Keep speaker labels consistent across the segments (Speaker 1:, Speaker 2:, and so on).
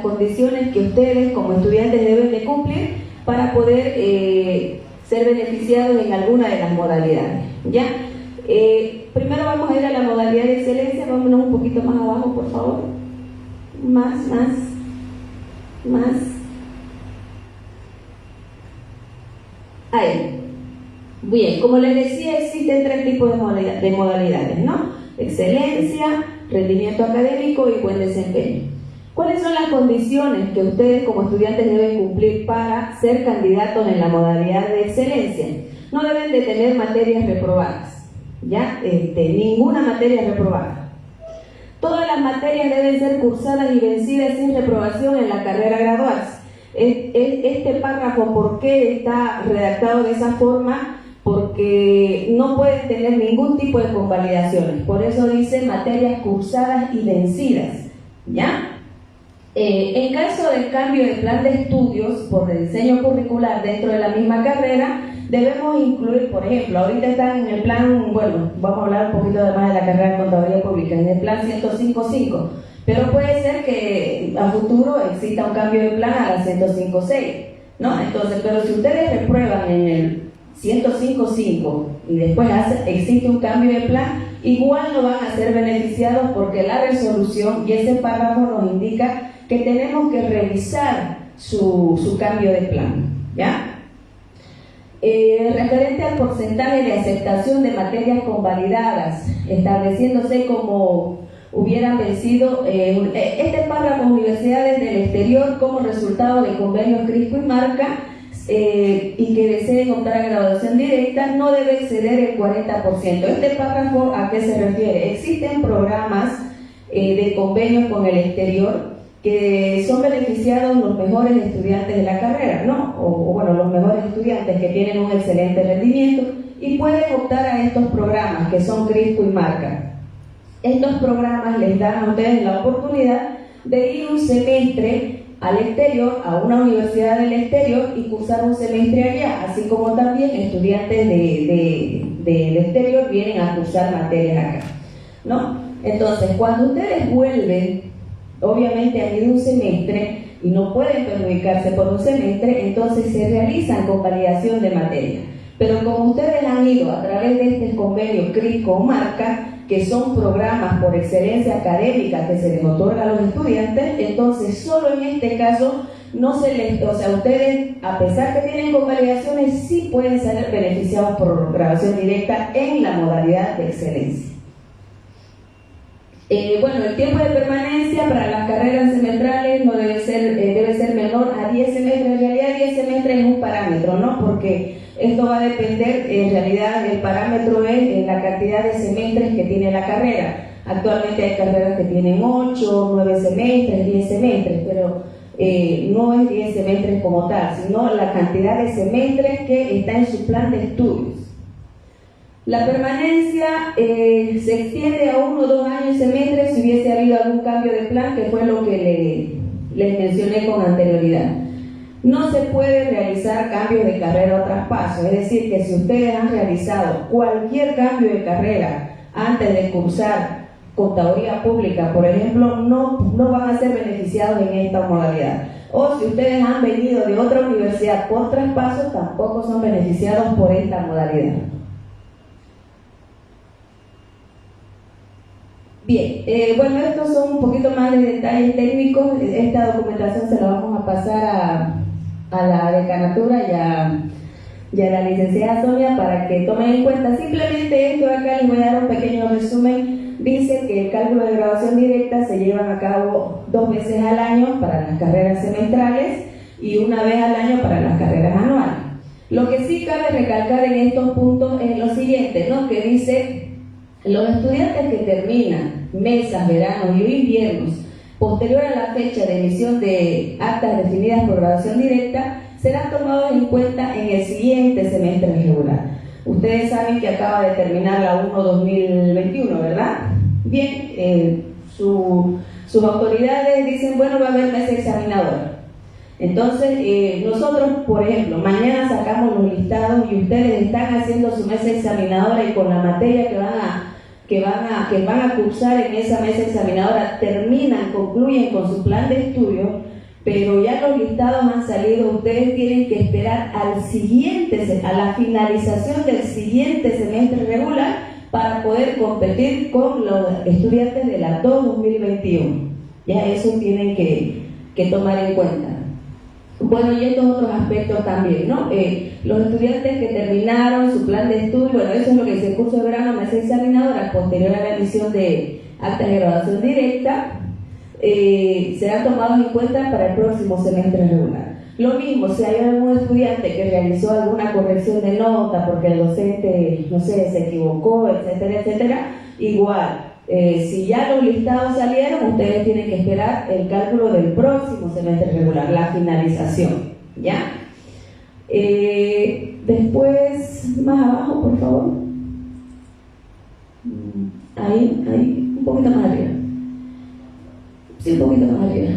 Speaker 1: condiciones que ustedes como estudiantes deben de cumplir para poder ser beneficiados en alguna de las modalidades, ¿ya? Primero vamos a ir a la modalidad de excelencia. Vámonos un poquito más abajo, por favor. Más. Ahí. Bien, como les decía, existen 3 tipos de modalidades, ¿no? Excelencia, rendimiento académico y buen desempeño. ¿Cuáles son las condiciones que ustedes como estudiantes deben cumplir para ser candidatos en la modalidad de excelencia? No deben de tener materias reprobadas, ¿ya? Ninguna materia reprobada. Todas las materias deben ser cursadas y vencidas sin reprobación en la carrera graduarse. Este párrafo, ¿por qué está redactado de esa forma? Porque no pueden tener ningún tipo de convalidaciones. Por eso dice materias cursadas y vencidas, ¿ya? En caso del cambio de plan de estudios por diseño curricular dentro de la misma carrera, debemos incluir, por ejemplo, ahorita están en el plan, bueno, vamos a hablar un poquito más de la carrera de Contaduría Pública, en el plan 105.5, pero puede ser que a futuro exista un cambio de plan a la 105.6, ¿no? Entonces, pero si ustedes reprueban en el 105.5 y después existe un cambio de plan, igual no van a ser beneficiados porque la resolución y ese párrafo nos indica que tenemos que revisar su cambio de plan, ¿ya? Referente al porcentaje de aceptación de materias convalidadas, estableciéndose como hubieran vencido este párrafo, universidades del exterior como resultado de convenios Crispo y Marca y que deseen optar a graduación directa, no debe exceder el 40%. Este párrafo, ¿a qué se refiere? Existen programas de convenios con el exterior que son beneficiados los mejores estudiantes de la carrera, ¿no? O bueno, los mejores estudiantes que tienen un excelente rendimiento y pueden optar a estos programas que son Crispo y Marca. Estos programas les dan a ustedes la oportunidad de ir un semestre al exterior, a una universidad del exterior y cursar un semestre allá, así como también estudiantes del exterior vienen a cursar materias acá, ¿no? Entonces, cuando ustedes vuelven, obviamente han ido un semestre y no pueden perjudicarse por un semestre, entonces se realizan convalidación de materia. Pero como ustedes han ido a través de este convenio Crispo Marca, que son programas por excelencia académica que se les otorga a los estudiantes, entonces solo en este caso no se les, o sea, ustedes, a pesar que tienen convalidaciones, sí pueden ser beneficiados por graduación directa en la modalidad de excelencia. Bueno, el tiempo de permanencia para las carreras semestrales no debe ser menor a 10 semestres. En realidad 10 semestres es un parámetro, ¿no? Porque esto va a depender, en realidad el parámetro es la cantidad de semestres que tiene la carrera. Actualmente hay carreras que tienen 8, 9 semestres, 10 semestres, pero no es 10 semestres como tal, sino la cantidad de semestres que está en su plan de estudios. La permanencia se extiende a 1 o 2 años semestres si hubiese habido algún cambio de plan, que fue lo que les mencioné con anterioridad. No se puede realizar cambios de carrera o traspaso, es decir, que si ustedes han realizado cualquier cambio de carrera antes de cursar Contaduría Pública, por ejemplo, no van a ser beneficiados en esta modalidad. O si ustedes han venido de otra universidad por traspaso, tampoco son beneficiados por esta modalidad. Bien, bueno, estos son un poquito más de detalles técnicos. Esta documentación se la vamos a pasar a la decanatura y a la licenciada Sonia para que tomen en cuenta. Simplemente esto de acá les voy a dar un pequeño resumen. Dice que el cálculo de graduación directa se llevan a cabo 2 veces al año para las carreras semestrales y 1 vez al año para las carreras anuales. Lo que sí cabe recalcar en estos puntos es lo siguiente, ¿no? Que dice: los estudiantes que terminan mesas, veranos y inviernos posterior a la fecha de emisión de actas definidas por graduación directa serán tomados en cuenta en el siguiente semestre regular. Ustedes saben que acaba de terminar la 1-2021, ¿verdad? Bien, sus autoridades dicen, bueno, va a haber mesa examinadora. Entonces, nosotros, por ejemplo, mañana sacamos los listados y ustedes están haciendo su mesa examinadora y con la materia que van a cursar en esa mesa examinadora concluyen con su plan de estudio. pero ya los listados han salido. Ustedes tienen que esperar a la finalización del siguiente semestre regular para poder competir con los estudiantes de la 2021. Ya eso tienen que tomar en cuenta. Bueno, y estos otros aspectos también, ¿no? Los estudiantes que terminaron su plan de estudio, bueno, eso es lo que dice el curso de verano, mesa examinadora, posterior a la emisión de actas de graduación directa, serán tomados en cuenta para el próximo semestre regular. Lo mismo, si hay algún estudiante que realizó alguna corrección de nota porque el docente, no sé, se equivocó, etcétera, etcétera, igual. Si ya los listados salieron, ustedes tienen que esperar el cálculo del próximo semestre regular, la finalización, ¿ya? Después, más abajo, por favor. Ahí, un poquito más arriba. Sí, un poquito más arriba.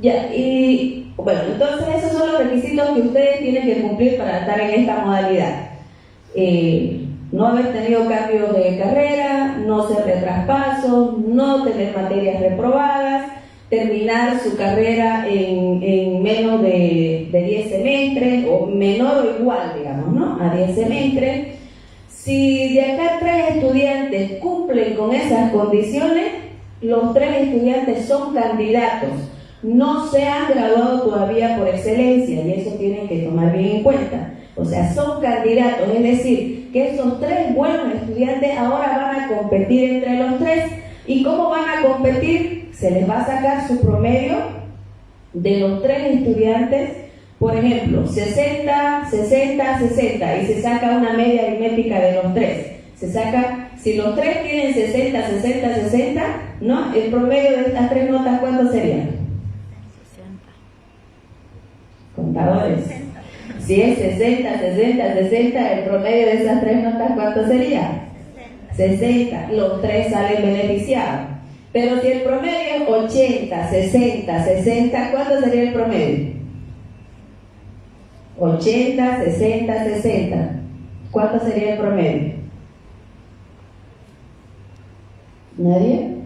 Speaker 1: Ya, y bueno, entonces esos son los requisitos que ustedes tienen que cumplir para estar en esta modalidad. No haber tenido cambios de carrera, no ser de traspaso, no tener materias reprobadas, terminar su carrera en menos de 10 semestres, o menor o igual, digamos, ¿no? A 10 semestres. Si de acá 3 estudiantes cumplen con esas condiciones, los 3 estudiantes son candidatos. No se han graduado todavía por excelencia, y eso tienen que tomar bien en cuenta. O sea, son candidatos, es decir, que esos 3 buenos estudiantes ahora van a competir entre los 3. ¿Y cómo van a competir? Se les va a sacar su promedio de los 3 estudiantes, por ejemplo, 60, 60, 60, y se saca una media aritmética de los 3. Se saca, si los 3 tienen 60, 60, 60, ¿no? El promedio de estas 3 notas, ¿cuánto sería? 60. Contadores. Si es 60, 60, 60, el promedio de esas 3 notas, ¿cuánto sería? 60. Los 3 salen beneficiados. Pero si el promedio es 80, 60, 60, ¿cuánto sería el promedio? 80, 60, 60. ¿Cuánto sería el promedio? ¿Nadie?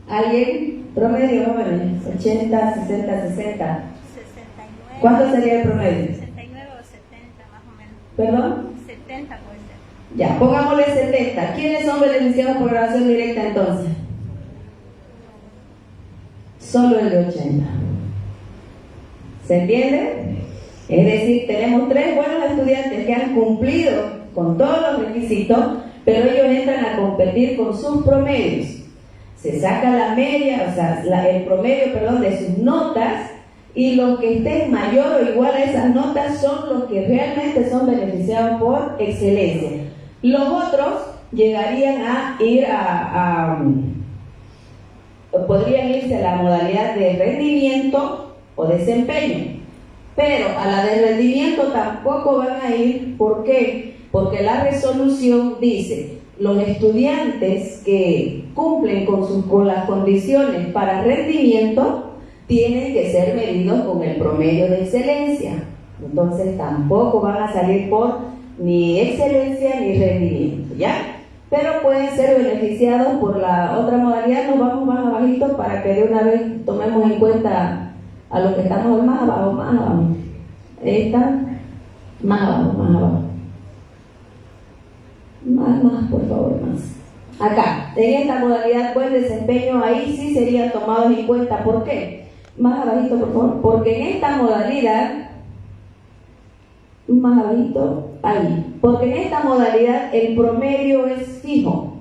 Speaker 1: ¿Alguien? Promedio, jóvenes. 80, 60, 60. ¿Cuánto sería el promedio?
Speaker 2: 69 o 70 más o menos.
Speaker 1: ¿Perdón?
Speaker 2: 70 puede ser.
Speaker 1: Ya, pongámosle 70. ¿Quiénes son beneficiados por graduación directa entonces? Solo el de 80. ¿Se entiende? Es decir, tenemos 3 buenos estudiantes que han cumplido con todos los requisitos, pero ellos entran a competir con sus promedios. Se saca la media, o sea, el promedio, perdón, de sus notas, y los que estén mayor o igual a esas notas son los que realmente son beneficiados por excelencia. Los otros llegarían a ir podrían irse a la modalidad de rendimiento o desempeño, pero a la de rendimiento tampoco van a ir. ¿Por qué? Porque la resolución dice: los estudiantes que cumplen con las condiciones para rendimiento tienen que ser medidos con el promedio de excelencia. Entonces tampoco van a salir por ni excelencia ni rendimiento, ¿ya? Pero pueden ser beneficiados por la otra modalidad. Nos vamos más abajito para que de una vez tomemos en cuenta a los que estamos más abajo, más abajo. Esta, más abajo, más abajo. Más, por favor, más. Acá, en esta modalidad, buen desempeño, ahí sí serían tomados en cuenta. ¿Por qué? Más abajito, por favor. Porque en esta modalidad, más abajito, ahí. Porque en esta modalidad el promedio es fijo,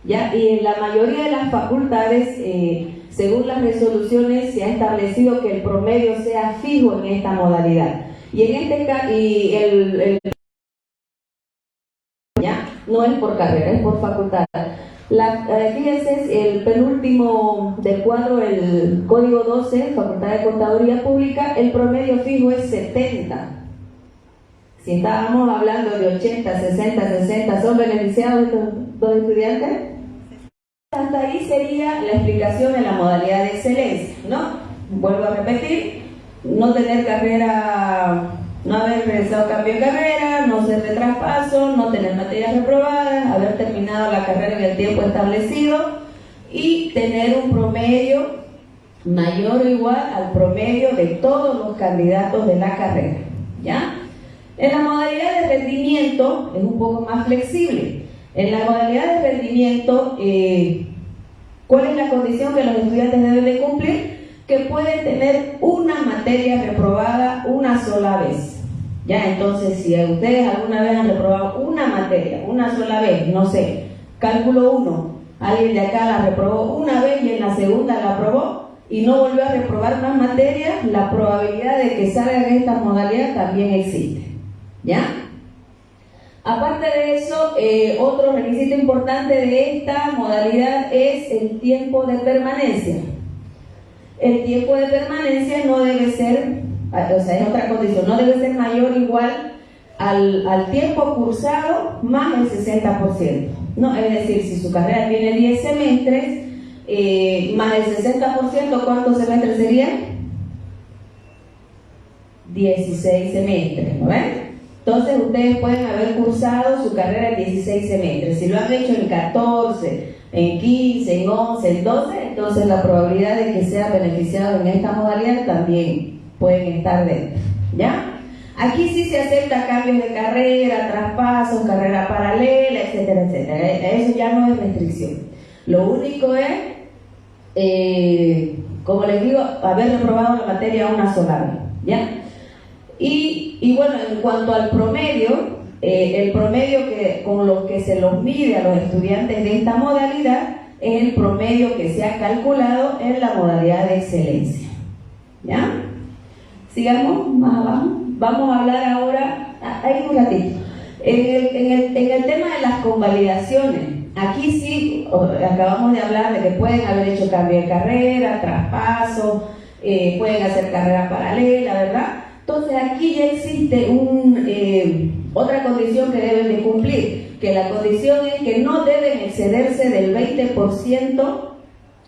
Speaker 1: ¿ya? Y en la mayoría de las facultades, según las resoluciones, se ha establecido que el promedio sea fijo en esta modalidad. Y en este caso, ¿ya? No es por carrera, es por facultad. Fíjense, el penúltimo del cuadro, el código 12, Facultad de Contaduría Pública, el promedio fijo es 70. Si estábamos hablando de 80, 60, 60, ¿son beneficiados estos 2 estudiantes? Hasta ahí sería la explicación en la modalidad de excelencia, ¿no? Vuelvo a repetir: no tener carrera, no haber realizado cambio de carrera, no ser de traspaso, no tener materias reprobadas, haber terminado la carrera en el tiempo establecido y tener un promedio mayor o igual al promedio de todos los candidatos de la carrera, ¿ya? En la modalidad de rendimiento es un poco más flexible. En la modalidad de rendimiento, ¿cuál es la condición que los estudiantes deben de cumplir? Que pueden tener una materia reprobada una sola vez. Ya, entonces, si ustedes alguna vez han reprobado una materia, una sola vez, no sé, cálculo 1, alguien de acá la reprobó una vez y en la segunda la aprobó y no volvió a reprobar más materias, la probabilidad de que salga en esta modalidad también existe. ¿Ya? Aparte de eso, otro requisito importante de esta modalidad es el tiempo de permanencia. El tiempo de permanencia no debe ser, o sea, es otra condición, no debe ser mayor o igual al tiempo cursado más el 60%. ¿No? Es decir, si su carrera tiene 10 semestres, más el 60%, ¿cuántos semestres serían? 16 semestres, ¿no ven? Entonces ustedes pueden haber cursado su carrera en 16 semestres. Si lo han hecho en 14, en 15, en 11, en 12, entonces la probabilidad de que sean beneficiados en esta modalidad también pueden estar dentro, ¿ya? Aquí sí se acepta cambios de carrera, traspasos, carrera paralela, etcétera, etcétera. Eso ya no es restricción. Lo único es, como les digo, haber reprobado la materia una sola vez, ¿ya? Y bueno, en cuanto al promedio, el promedio con lo que se los mide a los estudiantes de esta modalidad es el promedio que se ha calculado en la modalidad de excelencia, ¿ya? Sigamos más abajo. Vamos a hablar ahora, ahí un ratito, en el tema de las convalidaciones. Aquí sí, acabamos de hablar de que pueden haber hecho cambio de carrera, traspaso, pueden hacer carrera paralela, ¿verdad? Entonces aquí ya existe otra condición que deben de cumplir, que la condición es que no deben excederse del 20%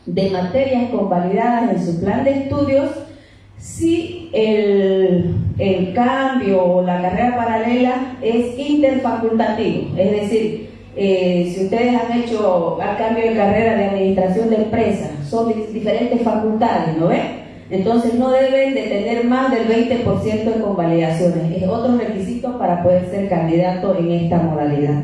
Speaker 1: de materias convalidadas en su plan de estudios si el cambio o la carrera paralela es interfacultativo. Es decir, si ustedes han hecho el cambio de carrera de administración de empresas, son diferentes facultades, ¿no ven? Entonces no deben de tener más del 20% de convalidaciones. Es otro requisito para poder ser candidato en esta modalidad.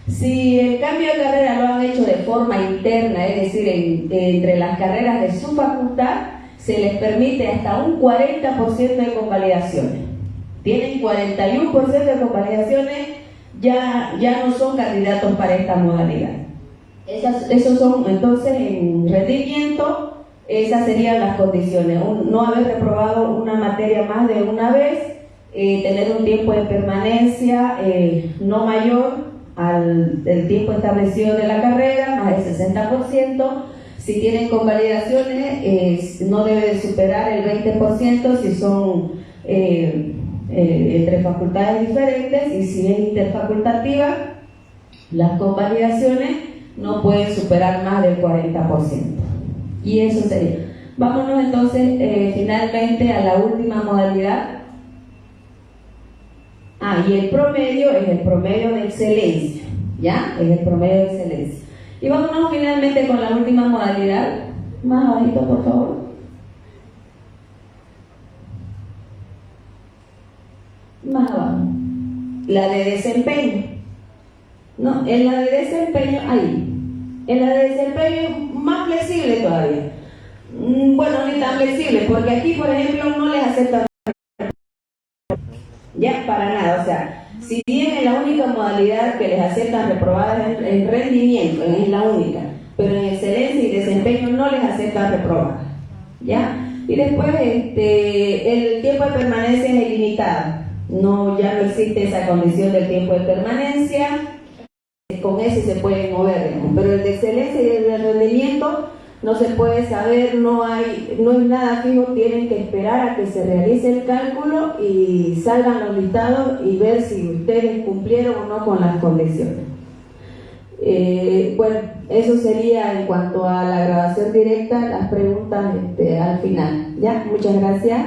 Speaker 1: Si el cambio de carrera lo han hecho de forma interna, es decir, entre las carreras de su facultad, se les permite hasta un 40% de convalidaciones. Tienen 41% de convalidaciones, ya no son candidatos para esta modalidad. Esos son entonces en rendimiento. Esas serían las condiciones: no haber reprobado una materia más de una vez, tener un tiempo de permanencia no mayor al tiempo establecido de la carrera, más el 60%. Si tienen convalidaciones, no debe de superar el 20% si son entre facultades diferentes, y si es interfacultativa, las convalidaciones no pueden superar más del 40%. Y eso sería. Vámonos entonces finalmente a la última modalidad. Y el promedio es el promedio de excelencia, ¿ya? Es el promedio de excelencia. Y vámonos finalmente con la última modalidad. Más abajito, por favor. Más abajo. La de desempeño. No, en la de desempeño, ahí. En la de desempeño más flexible todavía. Bueno, ni tan flexible, porque aquí, por ejemplo, no les aceptan ya para nada. O sea, si bien es la única modalidad que les aceptan reprobadas en rendimiento, es la única, pero en excelencia y desempeño no les aceptan reprobadas, ¿ya? Y después el tiempo de permanencia es ilimitado. Ya no existe esa condición del tiempo de permanencia. Con ese se pueden mover, pero el de excelencia y el de rendimiento no se puede saber, no es nada fijo. Tienen que esperar a que se realice el cálculo y salgan los listados y ver si ustedes cumplieron o no con las condiciones. Bueno, eso sería en cuanto a la grabación directa, las preguntas al final. Ya, muchas gracias.